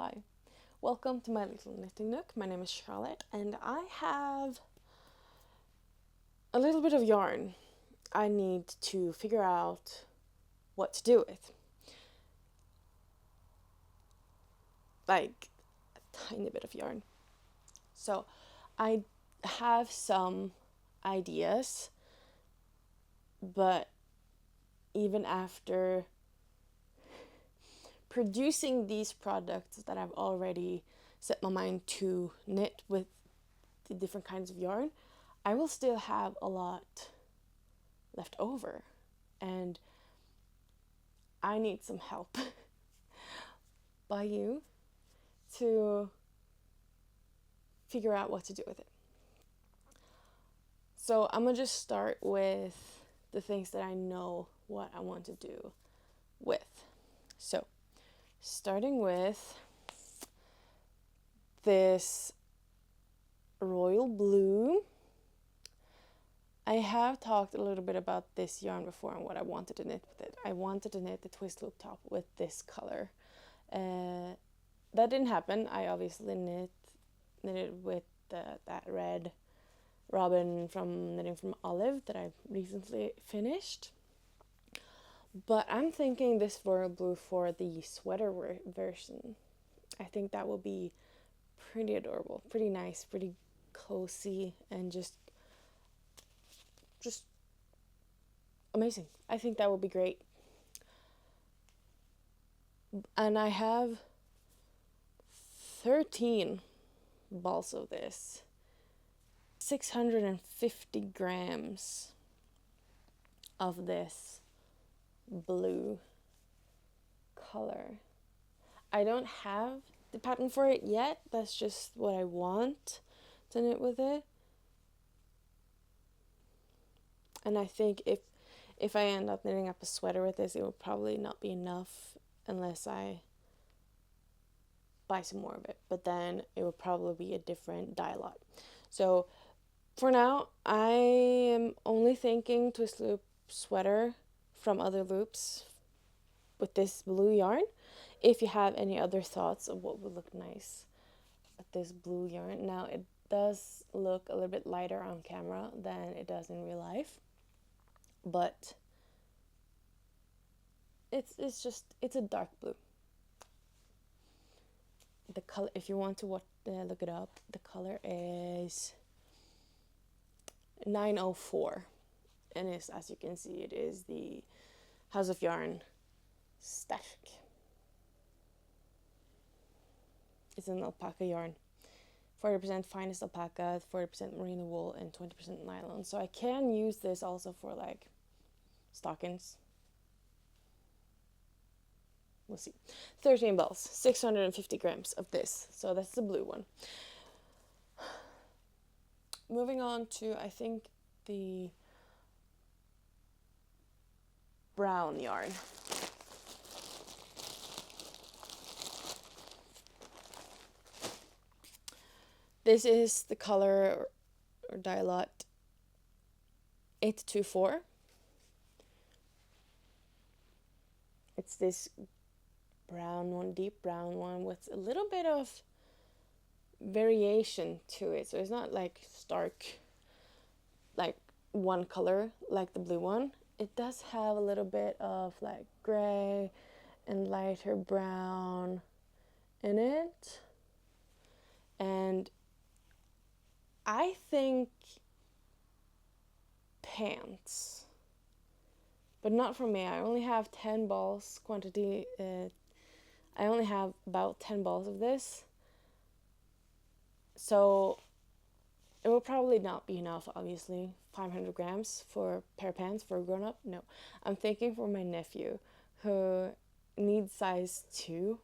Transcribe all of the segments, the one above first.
Hi, welcome to my little knitting nook. My name is Charlotte and I have a little bit of yarn I need to figure out what to do with. Like a tiny bit of yarn. So I have some ideas, but even after producing these products that I've already set my mind to knit with the different kinds of yarn, I will still have a lot left over, and I need some help by you to figure out what to do with it. So I'm gonna just start with the things that I know what I want to do with. So starting with this royal blue. I have talked a little bit about this yarn before and what I wanted to knit with it. I wanted to knit the twist loop top with this color. That didn't happen. I obviously knitted with that red robin from Knitting from Olive that I recently finished. But I'm thinking this royal blue for the sweater version. I think that will be pretty adorable, pretty nice, pretty cozy, and just amazing. I think that would be great. And I have 13 balls of this, 650 grams of this blue color. I don't have the pattern for it yet. That's just what I want to knit with it. And I think if I end up knitting up a sweater with this, it will probably not be enough unless I buy some more of it. But then it will probably be a different dye lot. So for now, I am only thinking twist loop sweater from other loops with this blue yarn. If you have any other thoughts of what would look nice with this blue yarn. Now it does look a little bit lighter on camera than it does in real life, but it's a dark blue. The color, if you want to look it up, the color is 904, and is, as you can see, it is the House of Yarn static. It's an alpaca yarn, 40% finest alpaca, 40% merino wool, and 20% nylon. So I can use this also for like stockings. We'll see. 13 balls, 650 grams of this. So that's the blue one. Moving on to, I think, the brown yarn. This is the color or dye lot 824. It's this brown one, deep brown one with a little bit of variation to it. So it's not like stark, like one color like the blue one. It does have a little bit of like gray and lighter brown in it. And I think pants, but not for me. I only have 10 balls quantity. I only have about 10 balls of this, so it will probably not be enough, obviously. 500 grams for a pair of pants for a grown-up? No. I'm thinking for my nephew, who needs size 2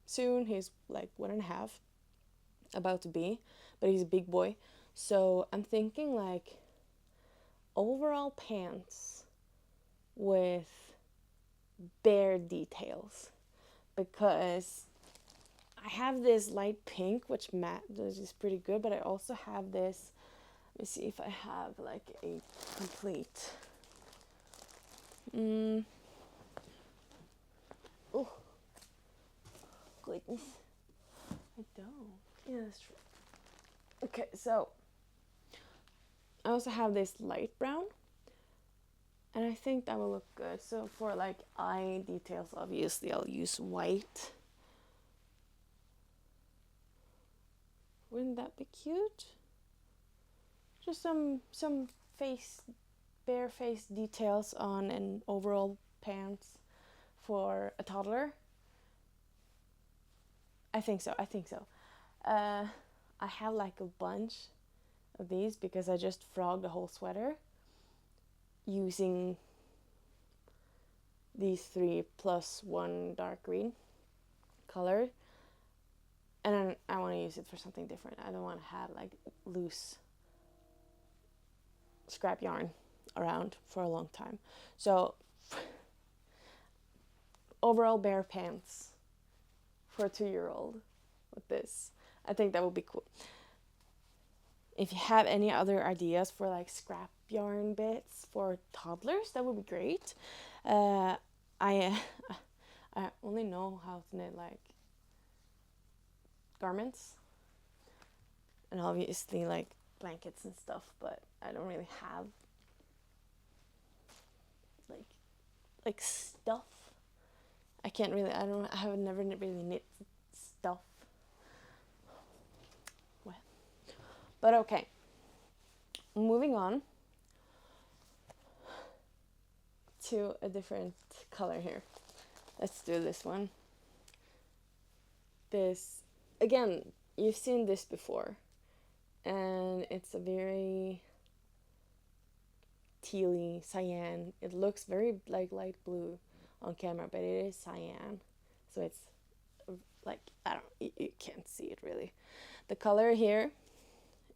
soon. He's like 1.5, about to be, but he's a big boy. So I'm thinking like overall pants with bare details, because I have this light pink which is pretty good, but I also have this, let me see if I have like a complete goodness, Yeah, that's true. Okay, so I also have this light brown, and I think that will look good. So for like eye details, obviously I'll use white. Wouldn't that be cute? Just some face, bare face details on an overall pants for a toddler. I think so. I think so. I have like a bunch of these because I just frogged the whole sweater using these three plus one dark green color, and I want to use it for something different. I don't want to have like loose scrap yarn around for a long time. So overall bare pants for a 2-year-old with this. I think that would be cool. If you have any other ideas for like scrap yarn bits for toddlers, that would be great. I only know how to knit like garments and obviously like blankets and stuff, but I don't really have like stuff. I have never really knit stuff. Well, but okay. Moving on to a different color here. Let's do this one. This, again, you've seen this before, and it's a very tealy cyan. It looks very like light blue on camera, but it is cyan, so it's like, I don't, you can't see it really. The color here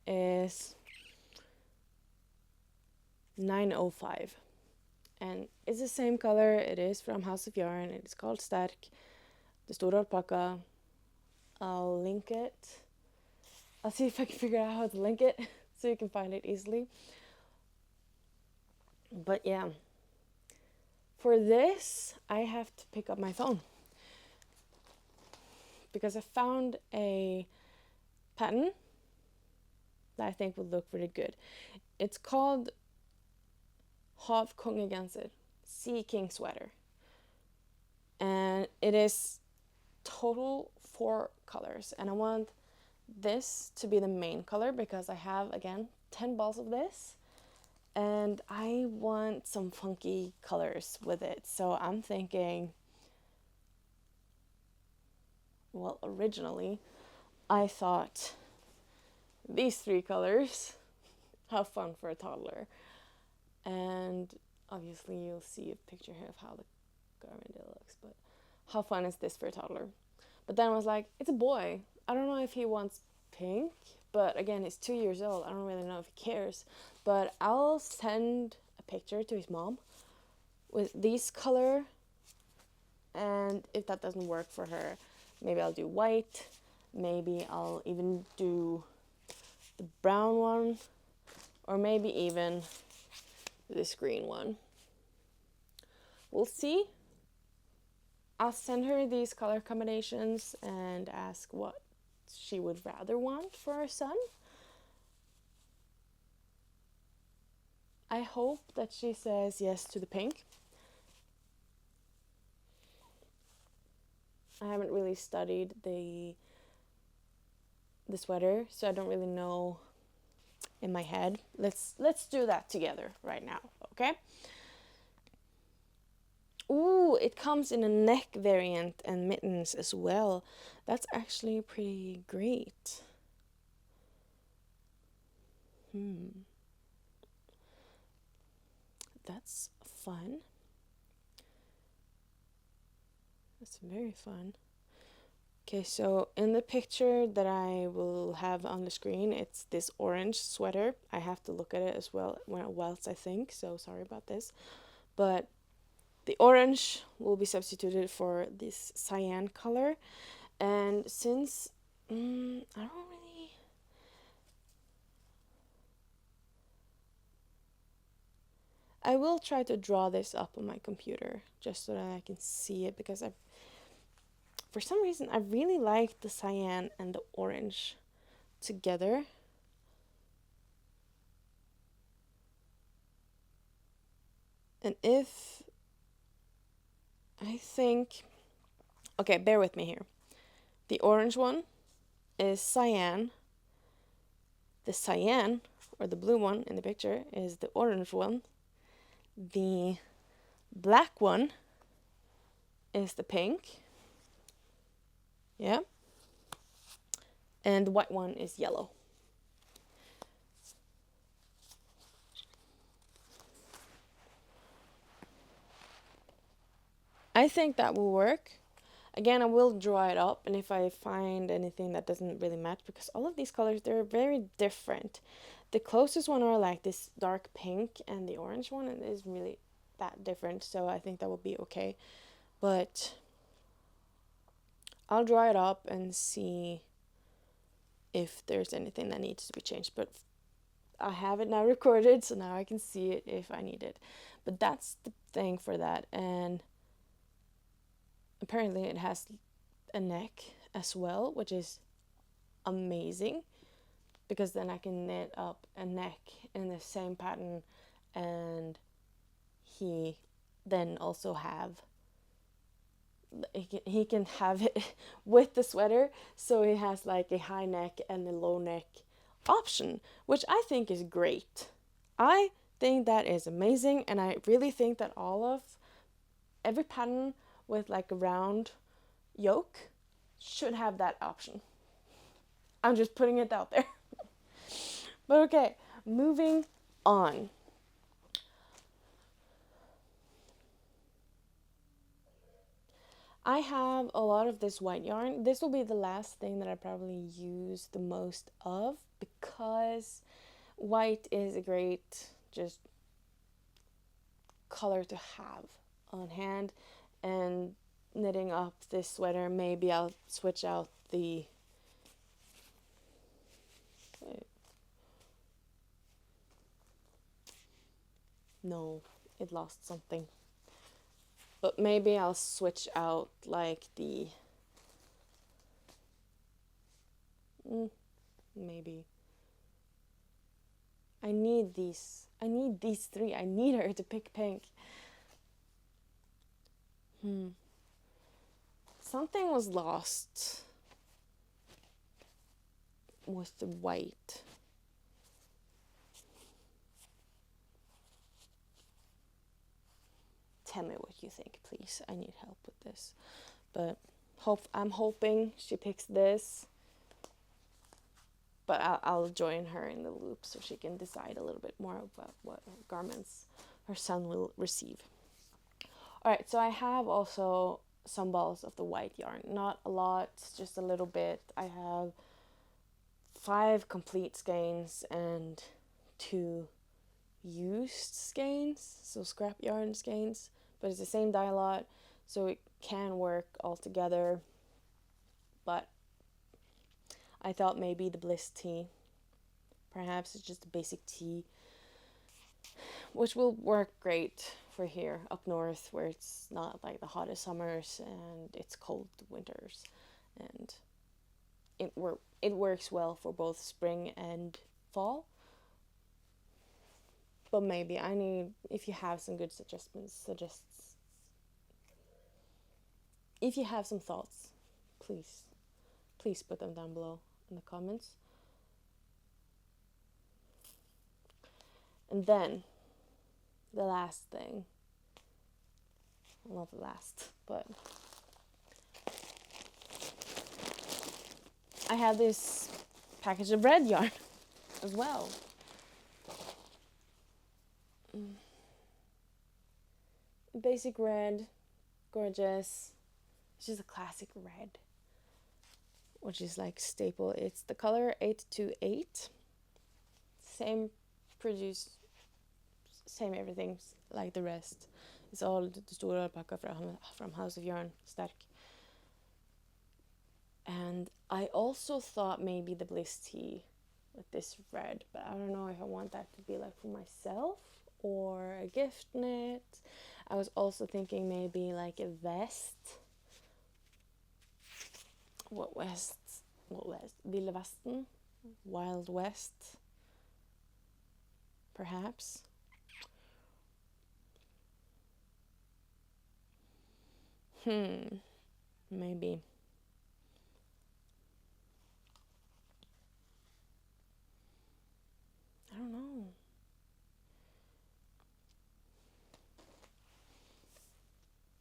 is 905, and it's the same color. It is from House of Yarn. It is called Stark, the Stora Alpaca. I'll link it. I'll see if I can figure out how to link it so you can find it easily. But yeah, for this I have to pick up my phone because I found a pattern that I think would look really good. It's called Hav Kongegenser, Sea King Sweater, and it is total 4 colors, and I want this to be the main color because I have, again, 10 balls of this, and I want some funky colors with it. So I'm thinking, well, originally I thought these 3 colors have fun for a toddler, and obviously you'll see a picture here of how the garment looks, but how fun is this for a toddler? But then I was like, it's a boy. I don't know if he wants pink, but again, he's 2 years old. I don't really know if he cares, but I'll send a picture to his mom with these color, and if that doesn't work for her, maybe I'll do white, maybe I'll even do the brown one, or maybe even this green one. We'll see. I'll send her these color combinations and ask what she would rather want for her son. I hope that she says yes to the pink. I haven't really studied the sweater, so I don't really know in my head. Let's do that together right now, okay? Ooh, it comes in a neck variant and mittens as well. That's actually pretty great. That's fun. That's very fun. Okay, so in the picture that I will have on the screen, it's this orange sweater. I have to look at it as well whilst I think, so sorry about this. But the orange will be substituted for this cyan color. And since I don't really... I will try to draw this up on my computer just so that I can see it, because for some reason I really like the cyan and the orange together. And if I think, okay, bear with me here. The orange one is cyan. The cyan, or the blue one in the picture, is the orange one. The black one is the pink. Yeah. And the white one is yellow. I think that will work. Again, I will draw it up, and if I find anything that doesn't really match, because all of these colors, they're very different. The closest one are like this dark pink, and the orange one is really that different, so I think that will be okay. But I'll draw it up and see if there's anything that needs to be changed. But I have it now recorded, so now I can see it if I need it. But that's the thing for that. And apparently it has a neck as well, which is amazing, because then I can knit up a neck in the same pattern, and he then also have, he can have it with the sweater, so he has like a high neck and a low neck option, which I think is great. I think that is amazing, and I really think that every pattern with like a round yoke should have that option. I'm just putting it out there. But okay, moving on. I have a lot of this white yarn. This will be the last thing that I probably use the most of, because white is a great just color to have on hand. And knitting up this sweater, maybe I'll switch out the no, it lost something. But maybe I'll switch out like the maybe I need these three. I need her to pick pink. Something was lost with the white. Tell me what you think, please. I need help with this. But I'm hoping she picks this. But I'll join her in the loop so she can decide a little bit more about what garments her son will receive. Alright, so I have also some balls of the white yarn. Not a lot, just a little bit. I have 5 complete skeins and 2 used skeins, so scrap yarn skeins. But it's the same dye lot, so it can work all together. But I thought maybe the bliss tee, perhaps it's just a basic tee, which will work great for here up north, where it's not like the hottest summers and it's cold winters, and it works well for both spring and fall. But maybe I need, if you have some good if you have some thoughts, please put them down below in the comments. And then the last thing, well, not the last, but I have this package of red yarn as well. Basic red, gorgeous. It's just a classic red, which is like staple. It's the color 828. Same produce, same everything like the rest. It's all the stora alpacka from House of Yarn, Stark. And I also thought maybe the bliss tee with this red, but I don't know if I want that to be like for myself or a gift knit. I was also thinking maybe like a vest. What vest? Ville Vesten. Wild West, perhaps. Maybe. I don't know.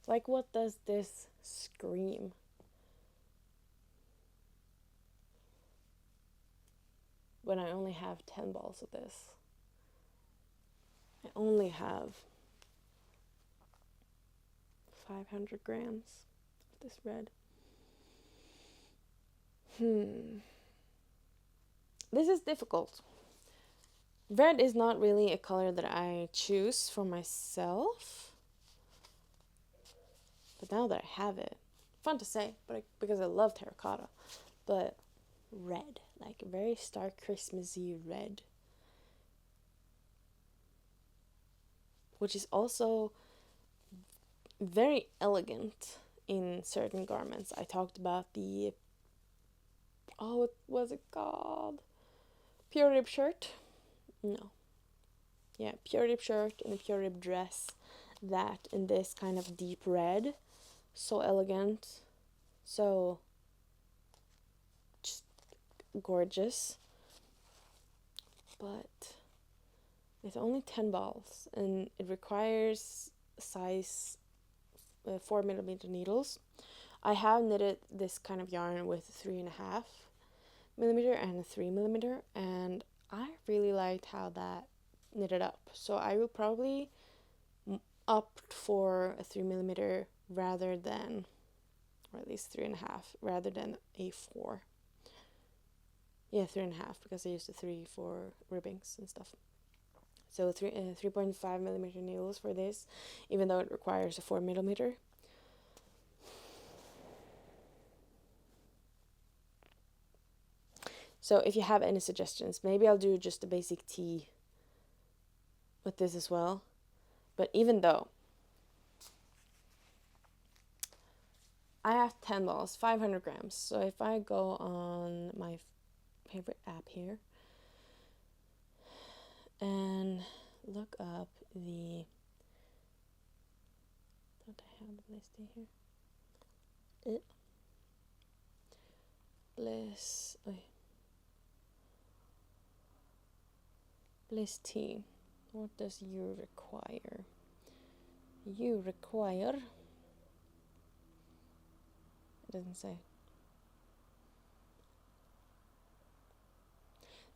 Like, what does this scream? When I only have 10 balls of this. I only have 500 grams of this red. This is difficult. Red is not really a color that I choose for myself. But now that I have it, fun to say, but because I love terracotta. But red, like very stark Christmassy red. Which is also very elegant in certain garments. I talked about the, what was it called? Pure rib shirt? No. Yeah, pure rib shirt and a pure rib dress. That in this kind of deep red. So elegant. So just gorgeous. But it's only 10 balls and it requires size 4mm needles. I have knitted this kind of yarn with 3.5mm and a 3mm, and I really liked how that knitted up. So I will probably opt for a 3mm rather than, or at least 3.5, rather than a 4. Yeah, 3.5 because I used the 3 for ribbings and stuff. So 3.5mm needles for this, even though it requires a 4mm. So if you have any suggestions, maybe I'll do just a basic tee with this as well. But even though I have 10 balls, 500 grams. So if I go on my favorite app here and look up the, don't I have the Bliss tea here? Bliss tea. What does you require? You require, it doesn't say.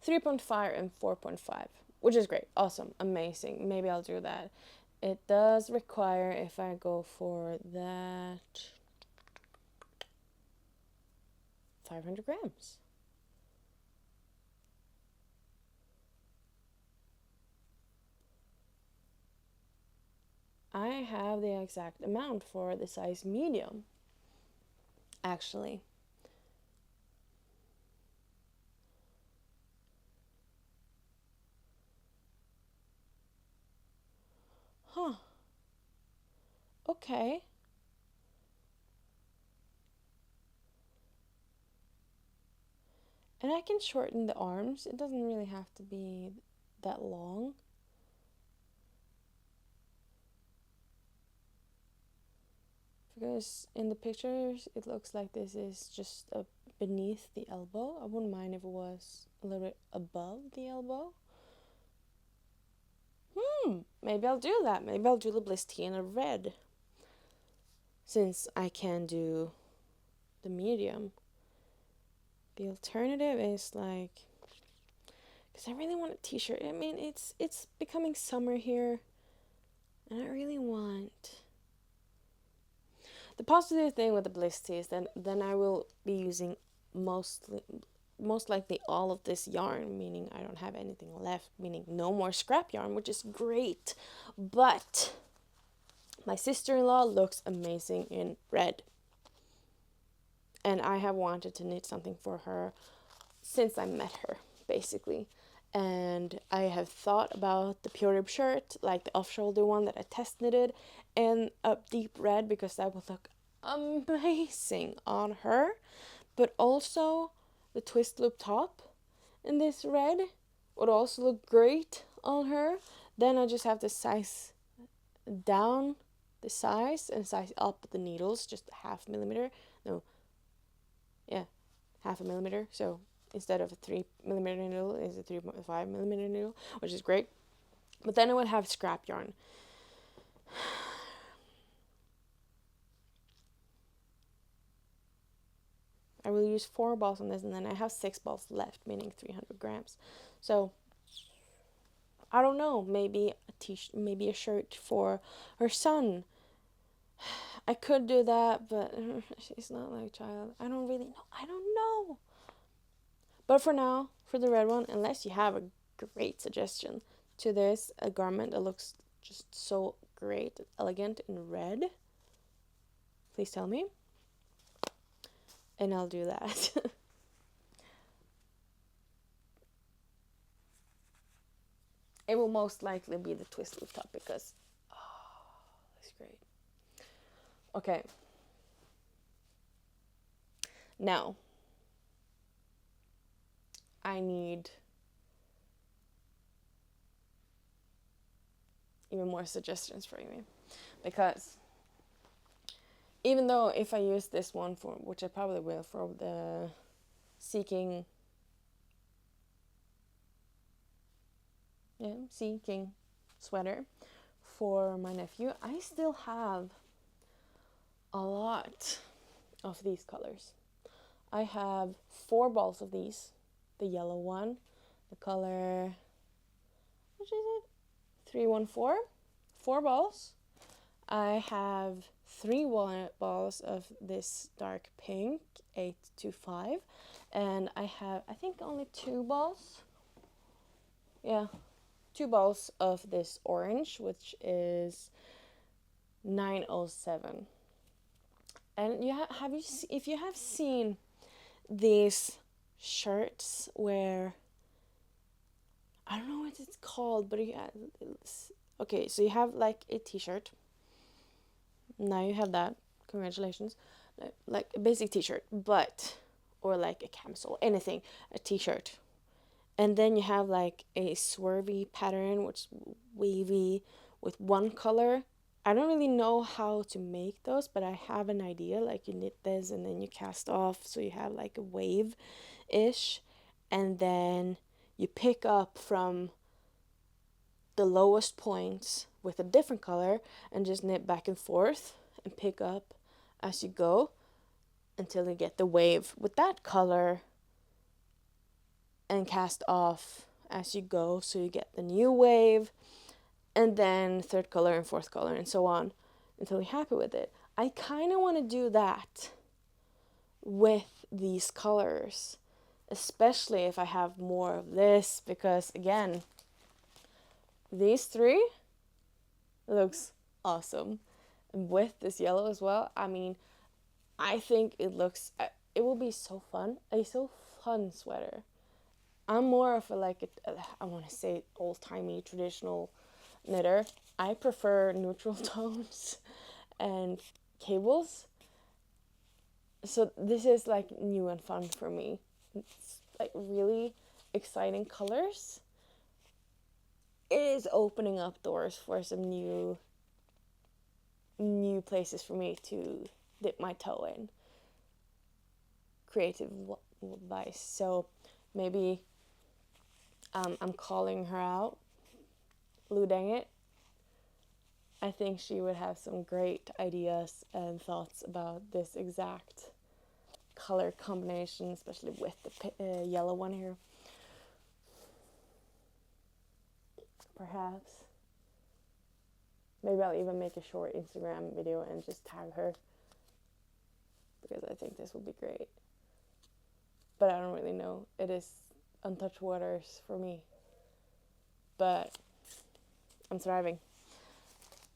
3.5 and 4.5, which is great, awesome, amazing. Maybe I'll do that. It does require, if I go for that, 500 grams. I have the exact amount for the size medium, actually. Huh. Okay. And I can shorten the arms. It doesn't really have to be that long. Because in the pictures, it looks like this is just beneath the elbow. I wouldn't mind if it was a little bit above the elbow. Maybe I'll do that. Maybe I'll do the Bliss tea in a red. Since I can do the medium. The alternative is like, because I really want a t-shirt. I mean, it's becoming summer here. And I really want... The positive thing with the Bliss tea is then I will be using most likely all of this yarn, meaning I don't have anything left, meaning no more scrap yarn, which is great. But my sister-in-law looks amazing in red. And I have wanted to knit something for her since I met her, basically. And I have thought about the pure rib shirt, like the off-shoulder one that I test knitted, and a deep red because that would look amazing on her. But also the twist loop top in this red would also look great on her. Then I just have to size down the size and size up the needles just half millimeter. No, yeah, half a millimeter. So instead of a 3mm needle, it's a 3.5mm needle, which is great. But then I would have scrap yarn. I will use 4 balls on this, and then I have 6 balls left, meaning 300 grams. So I don't know, maybe maybe a shirt for her son. I could do that, but she's not my child. I don't really know. I don't know. But for now, for the red one, unless you have a great suggestion to this, a garment that looks just so great, elegant in red, please tell me. And I'll do that. It will most likely be the twist loop top because, that's great. Okay. Now, I need even more suggestions for you, because even though if I use this one for, which I probably will, for the seeking sweater for my nephew, I still have a lot of these colors. I have 4 balls of these, the yellow one, the color, which is it? 314, 4 balls. I have 3 balls of this dark pink, 825, and I have, I think, only 2 balls. Yeah, 2 balls of this orange, which is 907. And if you have seen these shirts where, I don't know what it's called, but okay, so you have like a t-shirt. Now you have that. Congratulations. Like a basic t-shirt, or like a camisole, anything, a t-shirt. And then you have like a swervy pattern, which is wavy with one color. I don't really know how to make those, but I have an idea. Like you knit this and then you cast off, so you have like a wave-ish. And then you pick up from the lowest points with a different color and just knit back and forth and pick up as you go until you get the wave with that color and cast off as you go, so you get the new wave, and then third color and fourth color and so on until you're happy with it. I kind of want to do that with these colors, especially if I have more of this, because again, these 3 looks awesome. And with this yellow as well, I mean, I think it will be so fun. A so fun sweater. I'm more of I want to say old-timey traditional knitter. I prefer neutral tones and cables. So this is like new and fun for me. It's like really exciting colors. It is opening up doors for some new places for me to dip my toe in. Creative wise. So maybe I'm calling her out. Lou dang it. I think she would have some great ideas and thoughts about this exact color combination, especially with the yellow one here. Perhaps. Maybe I'll even make a short Instagram video and just tag her, because I think this would be great. But I don't really know. It is untouched waters for me. But I'm thriving.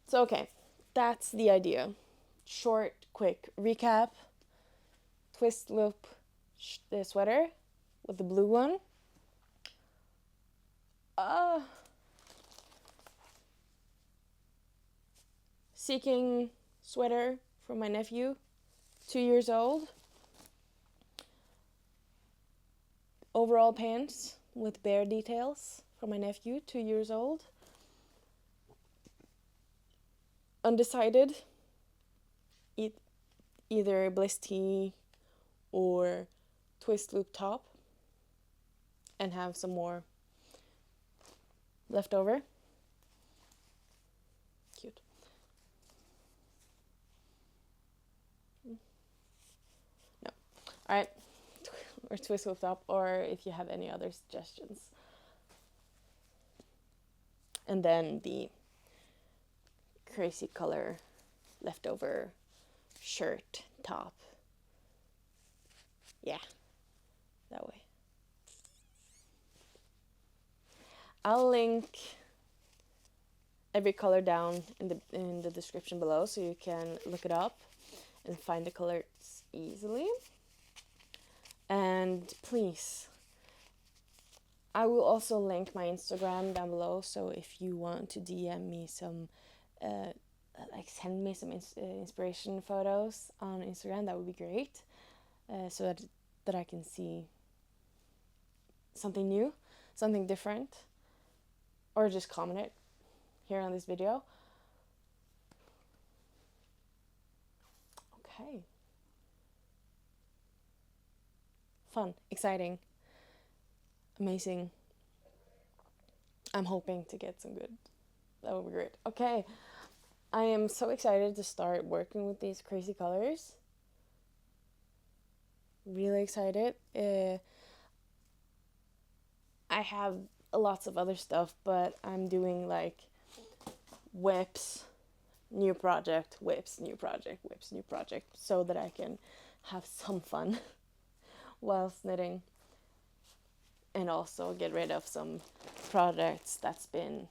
So okay, that's the idea. Short, quick recap. Twist loop the sweater with the blue one. Seeking sweater for my nephew, 2 years old. Overall pants with bear details for my nephew, 2 years old. Undecided, either bliss tee or twist loop top, and have some more left over. Cute. No. Alright. Or twist loop top, or if you have any other suggestions. And then the crazy color leftover shirt top. Yeah, that way. I'll link every color down in the description below, so you can look it up and find the colors easily. And please, I will also link my Instagram down below, so if you want to DM me some, send me some inspiration photos on Instagram, that would be great, so that I can see something new, something different, or just comment it here on this video. Okay. Fun, exciting, amazing. I'm hoping to get some good. That would be great. Okay. I am so excited to start working with these crazy colors. Really excited. I have lots of other stuff, but I'm doing like whips, new project, whips, new project, whips, new project, so that I can have some fun whilst knitting, and also get rid of some projects that's been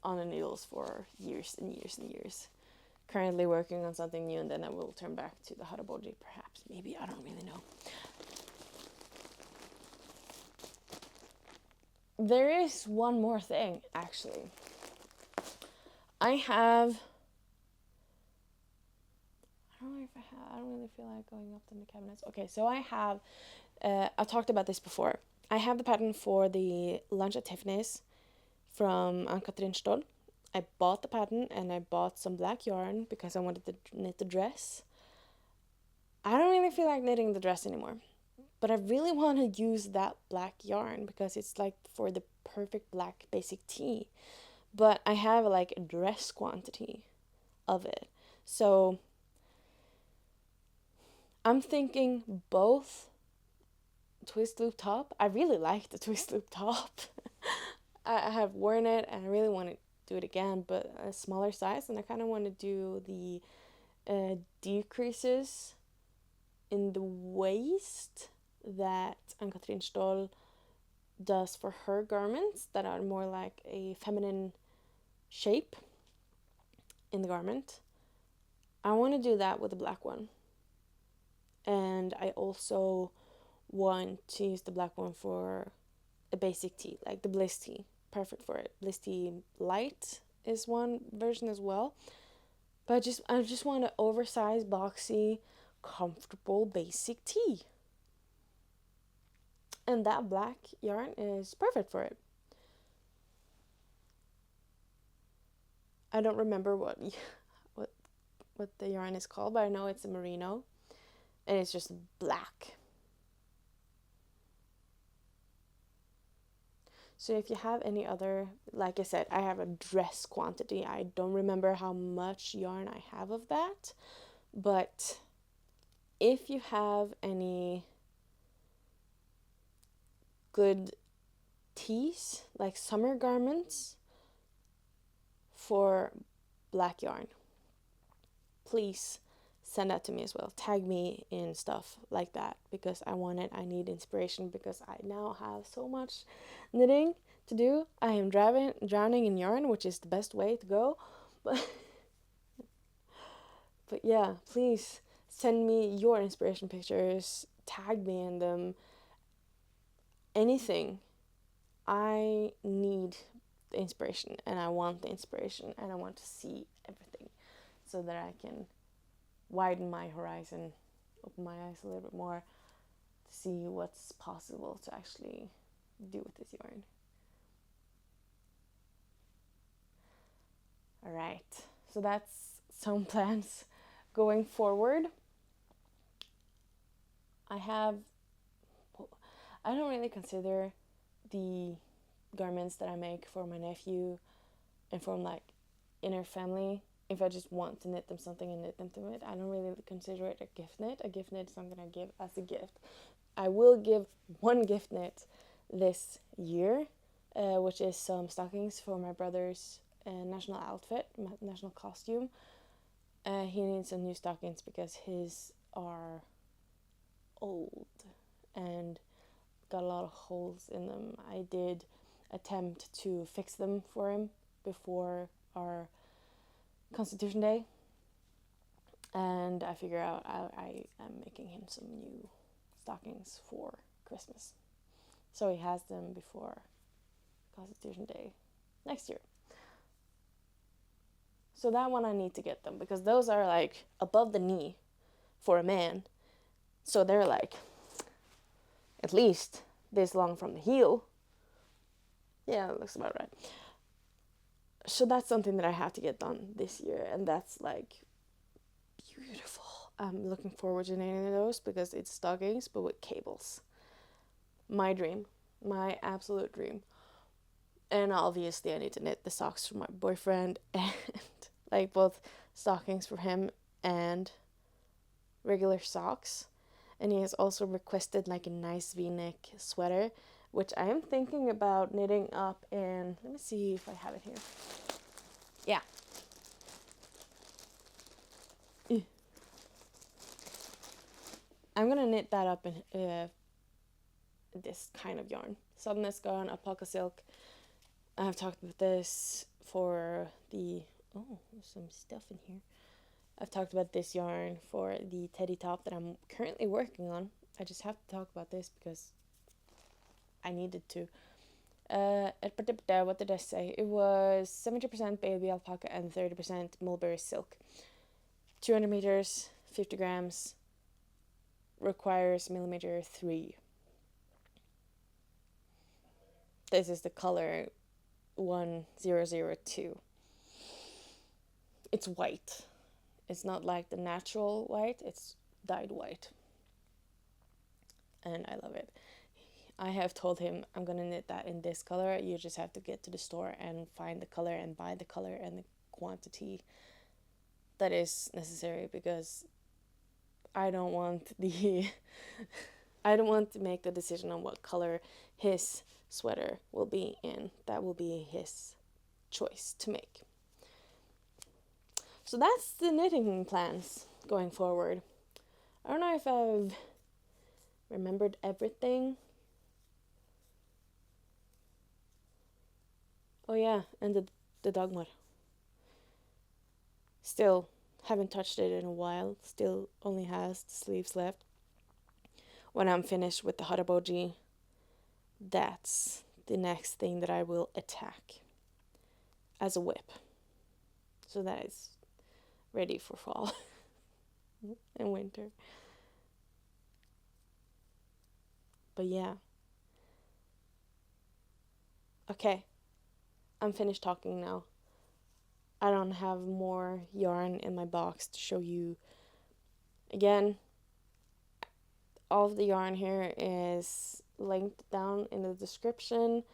on the needles for years and years and years. Currently working on something new, and then I will turn back to the haraboji, perhaps, maybe, I don't really know. There is one more thing, actually. I don't really feel like going up in the cabinets. Okay, so I have, I've talked about this before. I have the pattern for the Lunch at Tiffany's from Ann-Katrin Stoll. I bought the pattern, and I bought some black yarn because I wanted to knit the dress. I don't really feel like knitting the dress anymore, but I really want to use that black yarn because it's like for the perfect black basic tee. But I have like a dress quantity of it. So I'm thinking both twist loop top. I really like the twist loop top. I have worn it and I really want to do it again, but a smaller size, and I kind of want to do the decreases in the waist that Ann-Katrin Stoll does for her garments that are more like a feminine shape in the garment. I want to do that with the black one. And I also want to use the black one for a basic tee, like the bliss tee. Perfect for it. Bliss tee light is one version as well. But I just want an oversized, boxy, comfortable basic tee. And that black yarn is perfect for it. I don't remember what the yarn is called, but I know it's a merino, and it's just black. So if you have any other, like I said, I have a dress quantity. I don't remember how much yarn I have of that, but if you have any good tees, like summer garments for black yarn, please send that to me as well. Tag me in stuff like that because I want it. I need inspiration because I now have so much knitting to do. I am drowning in yarn, which is the best way to go. But yeah, please send me your inspiration pictures. Tag me in them. Anything. I need the inspiration, and I want the inspiration, and I want to see everything so that I can widen my horizon, open my eyes a little bit more to see what's possible to actually do with this yarn. Alright, so that's some plans going forward. I don't really consider the garments that I make for my nephew and from like inner family. If I just want to knit them something and knit them to it, I don't really consider it a gift knit. A gift knit is something I give as a gift. I will give one gift knit this year, which is some stockings for my brother's national outfit, national costume. He needs some new stockings because his are old and got a lot of holes in them. I did attempt to fix them for him before our Constitution Day, and I figure out I am making him some new stockings for Christmas, so he has them before Constitution Day next year. So that one I need to get them because those are like above the knee for a man, so they're like at least this long from the heel. Yeah, that looks about right. So that's something that I have to get done this year, and that's like beautiful. I'm looking forward to knitting those because it's stockings but with cables. My dream, my absolute dream. And obviously I need to knit the socks for my boyfriend and like both stockings for him and regular socks. And he has also requested like a nice v-neck sweater, which I am thinking about knitting up in, let me see if I have it here. Yeah. I'm gonna knit that up in this kind of yarn. Sudness Gone, Alpaca Silk. I've talked about this for the, oh, there's some stuff in here. I've talked about this yarn for the teddy top that I'm currently working on. I just have to talk about this because I needed to. What did I say? It was 70% baby alpaca and 30% mulberry silk. 200 meters, 50 grams, requires millimeter 3. This is the color 1002. It's white. It's not like the natural white, it's dyed white. And I love it. I have told him I'm gonna knit that in this color. You just have to get to the store and find the color and buy the color and the quantity that is necessary, because I don't want I don't want to make the decision on what color his sweater will be in. That will be his choice to make. So that's the knitting plans going forward. I don't know if I've remembered everything. Oh yeah, and the dogma. Still haven't touched it in a while. Still only has the sleeves left. When I'm finished with the haraboji, that's the next thing that I will attack as a whip. So that is ready for fall and winter. But yeah. Okay, I'm finished talking now. I don't have more yarn in my box to show you. Again, all of the yarn here is linked down in the description.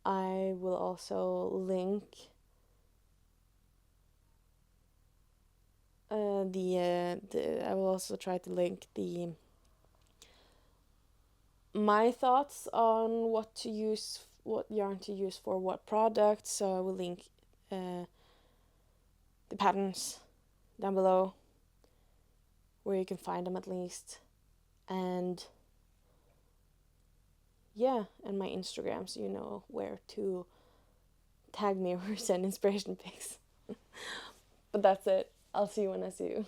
I will also link I will also try to link my thoughts on what yarn to use for what product. So I will link the patterns down below, where you can find them at least, and yeah, and my Instagram, so you know where to tag me or send inspiration pics. But that's it. I'll see you when I see you.